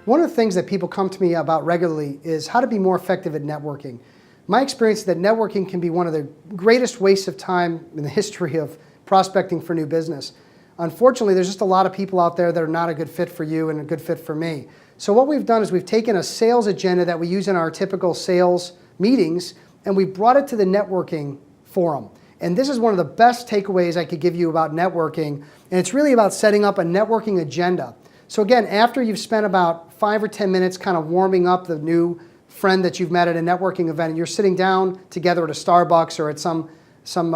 One of the things that people come to me about regularly is how to be more effective at networking. My experience is that networking can be one of the greatest wastes of time in the history of prospecting for new business. Unfortunately, there's just a lot of people out there that are not a good fit for you and a good fit for me. So what we've done is we've taken a sales agenda that we use in our typical sales meetings and we brought it to the networking forum. And this is one of the best takeaways I could give you about networking. And it's really about setting up a networking agenda. So again, after you've spent about 5 or 10 minutes kind of warming up the new friend that you've met at a networking event and you're sitting down together at a Starbucks or at some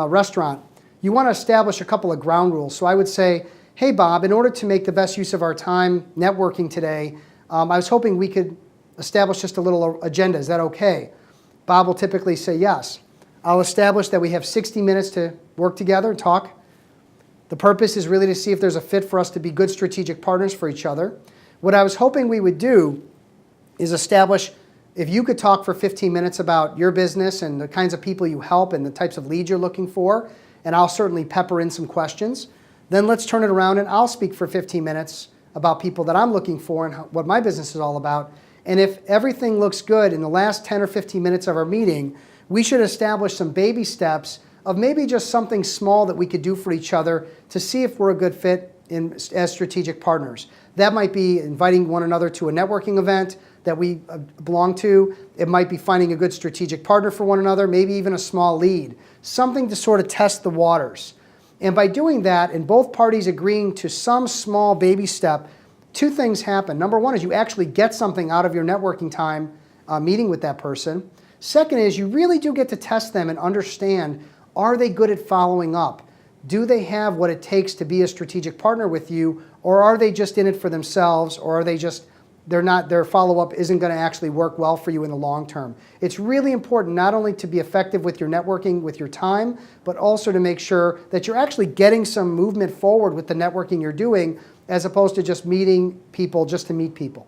restaurant, you want to establish a couple of ground rules. So I would say, hey Bob, in order to make the best use of our time networking today, I was hoping we could establish just a little agenda. Is that okay? Bob will typically say yes. I'll establish that we have 60 minutes to work together and talk. The purpose is really to see if there's a fit for us to be good strategic partners for each other. What I was hoping we would do is establish if you could talk for 15 minutes about your business and the kinds of people you help and the types of leads you're looking for, and I'll certainly pepper in some questions. Then let's turn it around and I'll speak for 15 minutes about people that I'm looking for and what my business is all about. And if everything looks good in the last 10 or 15 minutes of our meeting, we should establish some baby steps of maybe just something small that we could do for each other to see if we're a good fit as strategic partners. That might be inviting one another to a networking event that we belong to. It might be finding a good strategic partner for one another, maybe even a small lead, something to sort of test the waters. And by doing that, and both parties agreeing to some small baby step, two things happen. Number one is you actually get something out of your networking time meeting with that person. Second is you really do get to test them and understand, are they good at following up? Do they have what it takes to be a strategic partner with you, or are they just in it for themselves, or are they just, their follow-up isn't going to actually work well for you in the long term? It's really important not only to be effective with your networking, with your time, but also to make sure that you're actually getting some movement forward with the networking you're doing, as opposed to just meeting people just to meet people.